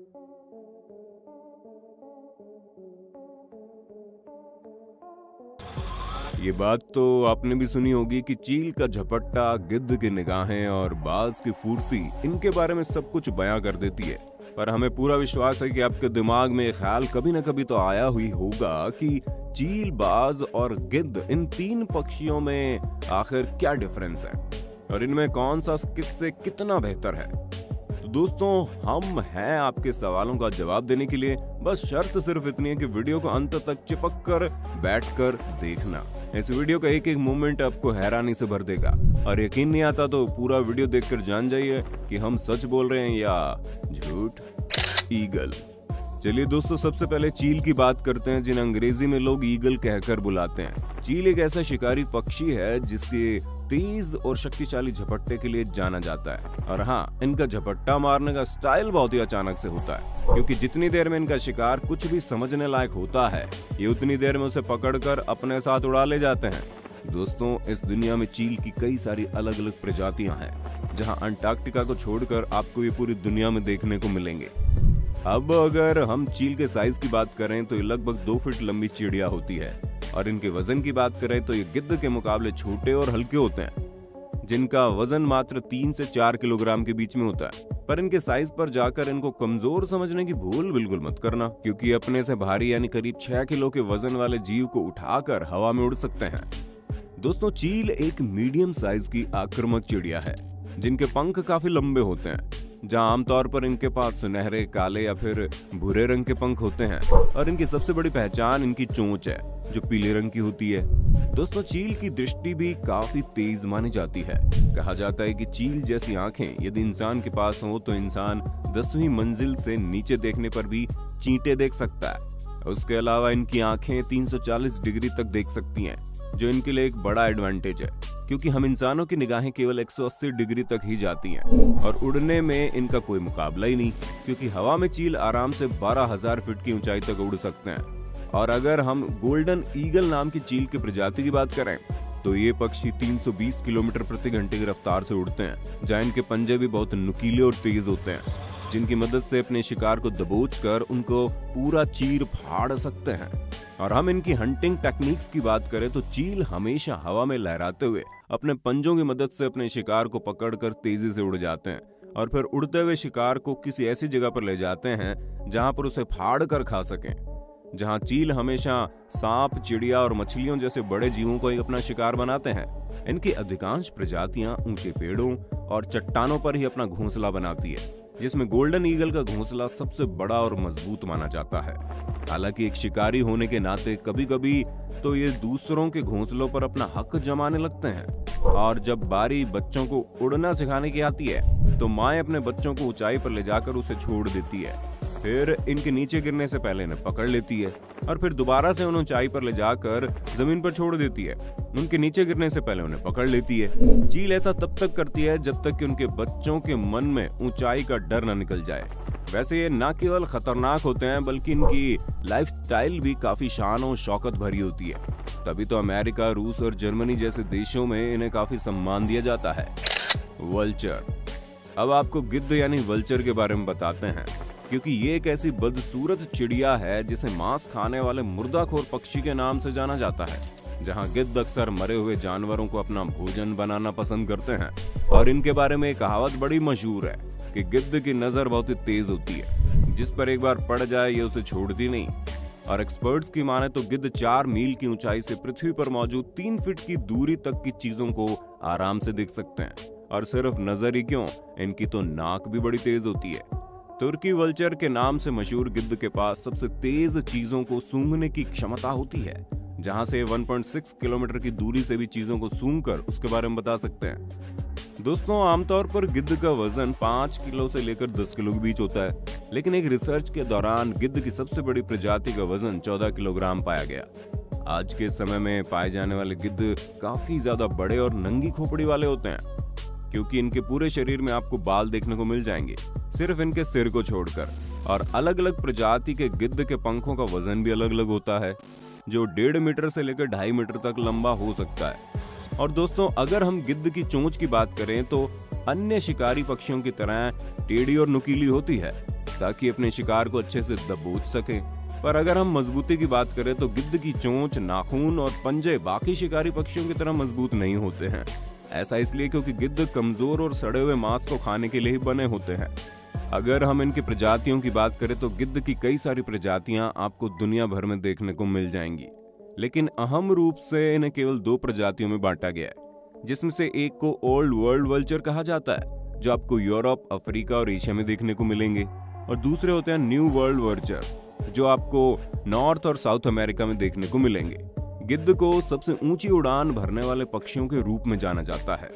ये बात तो आपने भी सुनी होगी कि चील का झपट्टा, गिद्ध की निगाहें और बाज की फुर्ती इनके बारे में सब कुछ बयां कर देती है। पर हमें पूरा विश्वास है कि आपके दिमाग में ख्याल कभी न कभी तो आया हुई होगा कि चील, बाज और गिद्ध, इन तीन पक्षियों में आखिर क्या डिफरेंस है और इनमें कौन सा किससे कितना बेहतर है। तो दोस्तों, हम हैं आपके सवालों का जवाब देने के लिए। बस शर्त सिर्फ इतनी है कि वीडियो को अंत तक चिपक कर बैठकर देखना। इस वीडियो का एक एक मोमेंट आपको हैरानी से भर देगा और यकीन नहीं आता तो पूरा वीडियो देखकर जान जाइए कि हम सच बोल रहे हैं या झूठ। ईगल। चलिए दोस्तों, सबसे पहले चील की बात करते हैं, जिन्हें अंग्रेजी में लोग ईगल कहकर बुलाते हैं। चील एक ऐसा शिकारी पक्षी है जिसके तेज और शक्तिशाली झपट्टे के लिए जाना जाता है। और हाँ, इनका झपट्टा मारने का स्टाइल बहुत ही अचानक से होता है, क्योंकि जितनी देर में इनका शिकार कुछ भी समझने लायक होता है, ये उतनी देर में उसे पकड़कर अपने साथ उड़ा ले जाते हैं। दोस्तों, इस दुनिया में चील की कई सारी अलग अलग प्रजातियां हैं, जहां अंटार्कटिका को छोड़कर आपको ये पूरी दुनिया में देखने को मिलेंगे। अब अगर हम चील के साइज की बात करें तो ये लगभग 2 फीट लंबी चिड़िया होती है और इनके वजन की बात करें तो ये गिद्ध के मुकाबले छोटे और हल्के होते हैं, जिनका वजन मात्र 3 से 4 किलोग्राम के बीच में होता है। पर इनके साइज पर जाकर इनको कमजोर समझने की भूल बिल्कुल मत करना, क्योंकि अपने से भारी यानी करीब 6 किलो के वजन वाले जीव को उठाकर हवा में उड़ सकते हैं। दोस्तों, चील एक मीडियम साइज की आक्रामक चिड़िया है, जिनके पंख काफी लंबे होते हैं, जहां आमतौर पर इनके पास सुनहरे, काले या फिर भूरे रंग के पंख होते हैं। और इनकी सबसे बड़ी पहचान इनकी चोंच है, जो पीले रंग की होती है। दोस्तों, चील की दृष्टि भी काफी तेज मानी जाती है। कहा जाता है कि चील जैसी आंखें यदि इंसान के पास हो तो इंसान 10वीं मंजिल से नीचे देखने पर भी चींटे देख सकता है। उसके अलावा इनकी आंखें 340 डिग्री तक देख सकती हैं, जो इनके लिए एक बड़ा एडवांटेज है, क्योंकि हम इंसानों की निगाहें केवल 180 डिग्री तक ही जाती हैं और उड़ने में इनका कोई मुकाबला ही नहीं, क्योंकि हवा में चील आराम से 12,000 फीट की ऊंचाई तक उड़ सकते हैं। और अगर हम गोल्डन ईगल नाम की चील की प्रजाति की बात करें तो ये पक्षी 320 किलोमीटर प्रति घंटे की रफ्तार से उड़ते हैं, जहां इनके पंजे भी बहुत नुकीले और तेज होते हैं, जिनकी मदद से अपने शिकार को दबोचकर उनको पूरा चीर फाड़ सकते हैं। और हम इनकी हंटिंग टेक्निक्स की बात करें तो चील हमेशा हवा में लहराते हुए अपने पंजों की मदद से अपने शिकार को पकड़कर तेजी से उड़ जाते हैं और फिर उड़ते हुए शिकार को किसी ऐसी जगह पर ले जाते हैं जहां पर उसे फाड़ कर खा सकें। जहां चील हमेशा सांप, चिड़िया और मछलियों जैसे बड़े जीवों को ही अपना शिकार बनाते हैं, इनकी अधिकांश प्रजातियां ऊंचे पेड़ों और चट्टानों पर ही अपना घोंसला बनाती है, जिसमें गोल्डन ईगल का घोंसला सबसे बड़ा और मजबूत माना जाता है। हालांकि एक शिकारी होने के नाते कभी कभी तो ये दूसरों के घोंसलों पर अपना हक जमाने लगते हैं, और जब बारी बच्चों को उड़ना सिखाने की आती है तो माएं अपने बच्चों को ऊंचाई पर ले जाकर उसे छोड़ देती है, फिर इनके नीचे गिरने से पहले इन्हें पकड़ लेती है और फिर दोबारा से उन्हें ऊंचाई पर ले जाकर जमीन पर छोड़ देती है। उनके नीचे गिरने से पहले उन्हें पकड़ लेती है। चील ऐसा तब तक करती है जब तक कि उनके बच्चों के मन में ऊंचाई का डर न निकल जाए। वैसे ये न केवल खतरनाक होते हैं बल्कि इनकी लाइफस्टाइल भी काफी शान और शौकत भरी होती है, तभी तो अमेरिका, रूस और जर्मनी जैसे देशों में इन्हें काफी सम्मान दिया जाता है। वल्चर। अब आपको गिद्ध यानी वल्चर के बारे में बताते हैं, क्योंकि ये एक ऐसी बदसूरत चिड़िया है जिसे मांस खाने वाले मुर्दाखोर पक्षी के नाम से जाना जाता है। जहां गिद्ध अक्सर मरे हुए जानवरों को अपना भोजन बनाना पसंद करते हैं, और इनके बारे में एक कहावत बड़ी मशहूर है कि गिद्ध की नजर बहुत ही तेज होती है, जिस पर एक बार पड़ जाए ये उसे छोड़ती नहीं। और एक्सपर्ट्स की माने तो गिद्ध 4 मील की ऊंचाई से पृथ्वी पर मौजूद 3 फीट की दूरी तक की चीजों को आराम से देख सकते हैं। और सिर्फ नजर ही क्यों, इनकी तो नाक भी बड़ी तेज होती है। तुर्की वल्चर के नाम से मशहूर गिद्ध के पास सबसे तेज चीजों को सूंघने की क्षमता होती है, जहां से 1.6 किलोमीटर की दूरी से भी चीजों को सूंघकर उसके बारे में बता सकते हैं। दोस्तों, आमतौर पर गिद्ध का वजन 5 किलो से लेकर 10 किलो के बीच होता है, लेकिन एक रिसर्च के दौरान गिद्ध की सबसे बड़ी प्रजाति का वजन 14 किलोग्राम पाया गया। आज के समय में पाए जाने वाले गिद्ध काफी ज्यादा बड़े और नंगी खोपड़ी वाले होते हैं, क्योंकि इनके पूरे शरीर में आपको बाल देखने को मिल जाएंगे, सिर्फ इनके सिर को छोड़कर। और अलग अलग प्रजाति के गिद्ध के पंखों का वजन भी अलग अलग होता है, जो 1.5 मीटर से लेकर 2.5 मीटर तक लंबा हो सकता है। और दोस्तों, अगर हम गिद्ध की चोंच की बात करें तो अन्य शिकारी पक्षियों की तरह टेढ़ी और नुकीली होती है, ताकि अपने शिकार को अच्छे से दबोच सके। पर अगर हम मजबूती की बात करें तो गिद्ध की चोंच, नाखून और पंजे बाकी शिकारी पक्षियों की तरह मजबूत नहीं होते हैं। ऐसा इसलिए क्योंकि गिद्ध कमजोर और सड़े हुए मांस को खाने के लिए ही बने होते हैं। अगर हम इनकी प्रजातियों की बात करें तो गिद्ध की कई सारी प्रजातियां आपको दुनिया भर में देखने को मिल जाएंगी, लेकिन अहम रूप से इन्हें केवल 2 प्रजातियों में बांटा गया है, जिसमें से एक को ओल्ड वर्ल्ड वल्चर कहा जाता है, जो आपको यूरोप, अफ्रीका और एशिया में देखने को मिलेंगे, और दूसरे होते हैं न्यू वर्ल्ड वल्चर, जो आपको नॉर्थ और साउथ अमेरिका में देखने को मिलेंगे। गिद्ध को सबसे ऊंची उड़ान भरने वाले पक्षियों के रूप में जाना जाता है,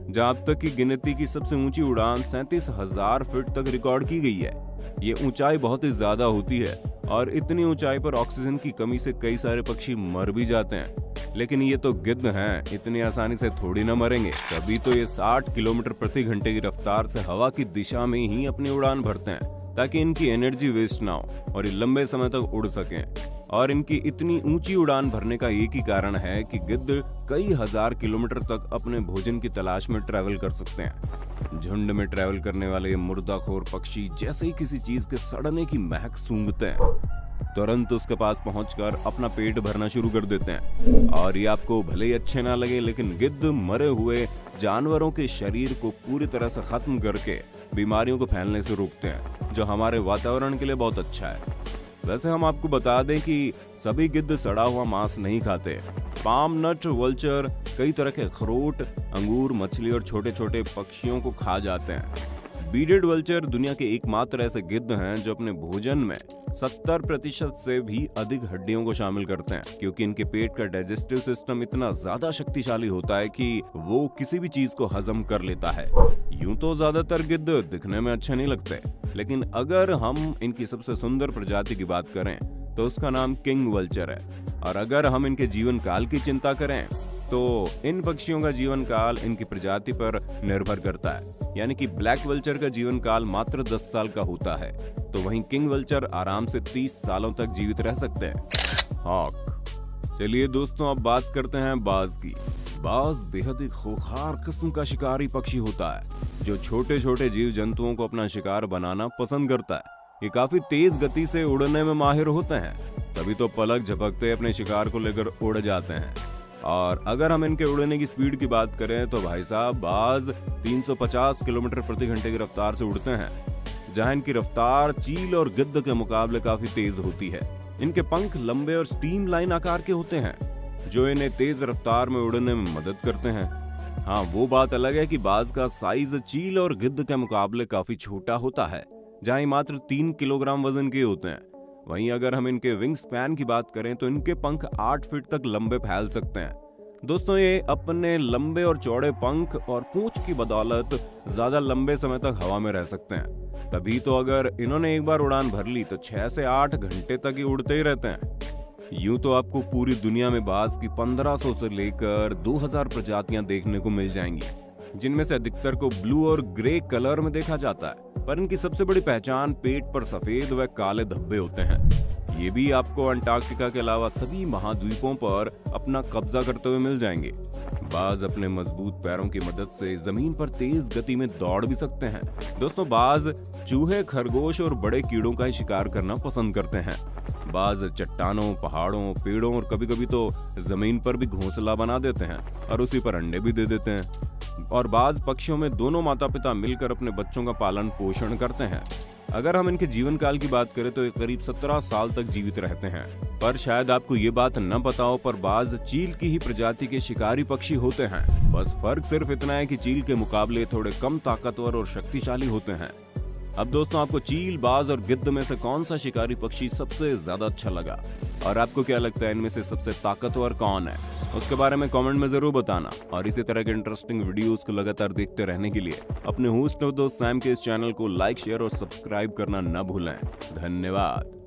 जहां अब तक की गिनती की सबसे ऊंची उड़ान 37,000 फीट तक रिकॉर्ड की गई है। ये ऊंचाई बहुत ही ज्यादा होती है और इतनी ऊंचाई पर ऑक्सीजन की कमी से कई सारे पक्षी मर भी जाते हैं, लेकिन ये तो गिद्ध हैं, इतनी आसानी से थोड़ी ना मरेंगे। तभी तो ये 60 किलोमीटर प्रति घंटे की रफ्तार से हवा की दिशा में ही अपनी उड़ान भरते हैं, ताकि इनकी एनर्जी वेस्ट ना हो और ये लंबे समय तक उड़ सकें। और इनकी इतनी ऊंची उड़ान भरने का एक ही कारण है कि गिद्ध कई हजार किलोमीटर तक अपने भोजन की तलाश में ट्रैवल कर सकते हैं। झुंड में ट्रैवल करने वाले मुर्दाखोर पक्षी जैसे ही किसी चीज के सड़ने की महक सूंघते हैं, तुरंत उसके पास पहुंचकर अपना पेट भरना शुरू कर देते हैं। और ये आपको भले ही अच्छे ना लगे, लेकिन गिद्ध मरे हुए जानवरों के शरीर को पूरी तरह से खत्म करके बीमारियों को फैलने से रोकते हैं, जो हमारे वातावरण के लिए बहुत अच्छा है। वैसे हम आपको बता दें कि सभी गिद्ध सड़ा हुआ मांस नहीं खाते। पाम नट वल्चर कई तरह के अखरोट, अंगूर, मछली और छोटे छोटे पक्षियों को खा जाते हैं। बीडेड वल्चर दुनिया के एकमात्र ऐसे गिद्ध हैं जो अपने भोजन में 70% से भी अधिक हड्डियों को शामिल करते हैं, क्योंकि इनके पेट का डाइजेस्टिव सिस्टम इतना ज्यादा शक्तिशाली होता है कि वो किसी भी चीज को हजम कर लेता है। यूं तो ज्यादातर गिद्ध दिखने में अच्छे नहीं लगते, लेकिन अगर हम इनकी सबसे सुंदर प्रजाति की बात करें तो उसका नाम किंग वल्चर है। और अगर हम इनके जीवन काल की चिंता करें तो इन पक्षियों का जीवन काल इनकी प्रजाति पर निर्भर करता है, यानी कि ब्लैक वल्चर का जीवन काल मात्र 10 साल का होता है, तो वहीं किंग वल्चर आराम से 30 सालों तक जीवित रह सकते हैं। हॉक। चलिए दोस्तों, अब बात करते हैं बाज की। बाज बेहद ही खूंखार किस्म का शिकारी पक्षी होता है, जो छोटे छोटे जीव जंतुओं को अपना शिकार बनाना पसंद करता है। ये काफी तेज गति से उड़ने में माहिर होते हैं, तभी तो पलक झपकते अपने शिकार को लेकर उड़ जाते हैं। और अगर हम इनके उड़ने की स्पीड की बात करें तो भाई साहब, बाज 350 किलोमीटर प्रति घंटे की रफ्तार से उड़ते हैं, जहां इनकी रफ्तार चील और गिद्ध के मुकाबले काफी तेज होती है। इनके पंख लंबे और स्ट्रीमलाइन आकार के होते हैं, जो इन्हें तेज रफ्तार में उड़ने में मदद करते हैं। हाँ, वो बात अलग है कि बाज का साइज चील और गिद्ध के मुकाबले काफी छोटा होता है, जहां मात्र 3 किलोग्राम वजन के होते हैं। वहीं अगर हम इनके विंग स्पैन की बात करें तो इनके पंख 8 फीट तक लंबे फैल सकते हैं। दोस्तों, ये अपने लंबे और चौड़े पंख और पूंछ की बदौलत ज्यादा लंबे समय तक हवा में रह सकते हैं। तभी तो अगर इन्होंने एक बार उड़ान भर ली तो 6 से 8 घंटे तक ही उड़ते ही रहते हैं। यूं तो आपको पूरी दुनिया में बाज की 1500 से लेकर 2000 प्रजातियां देखने को मिल जाएंगी, जिनमें से अधिकतर को ब्लू और ग्रे कलर में देखा जाता है। पर इनकी सबसे बड़ी पहचान पेट पर सफेद व काले धब्बे होते हैं। ये भी आपको अंटार्कटिका के अलावा सभी महाद्वीपों पर अपना कब्जा करते हुए मिल जाएंगे। बाज अपने मजबूत पैरों की मदद से जमीन पर तेज गति में दौड़ भी सकते हैं। दोस्तों, बाज चूहे, खरगोश और बड़े कीड़ों का ही शिकार करना पसंद करते हैं। बाज चट्टानों, पहाड़ों, पेड़ों और कभी कभी तो जमीन पर भी घोंसला बना देते हैं और उसी पर अंडे भी दे देते हैं। और बाज पक्षियों में दोनों माता पिता मिलकर अपने बच्चों का पालन पोषण करते हैं। अगर हम इनके जीवन काल की बात करें तो ये करीब 17 साल तक जीवित रहते हैं। पर शायद आपको ये बात न पता हो, पर बाज चील की ही प्रजाति के शिकारी पक्षी होते हैं। बस फर्क सिर्फ इतना है कि चील के मुकाबले थोड़े कम ताकतवर और शक्तिशाली होते हैं। अब दोस्तों, आपको चील, बाज और गिद्ध में से कौन सा शिकारी पक्षी सबसे ज्यादा अच्छा लगा, और आपको क्या लगता है इनमें से सबसे ताकतवर कौन है, उसके बारे में कमेंट में जरूर बताना। और इसी तरह के इंटरेस्टिंग वीडियोस को लगातार देखते रहने के लिए अपने होस्ट और दोस्त सैम के इस चैनल को लाइक, शेयर और सब्सक्राइब करना न भूलें। धन्यवाद।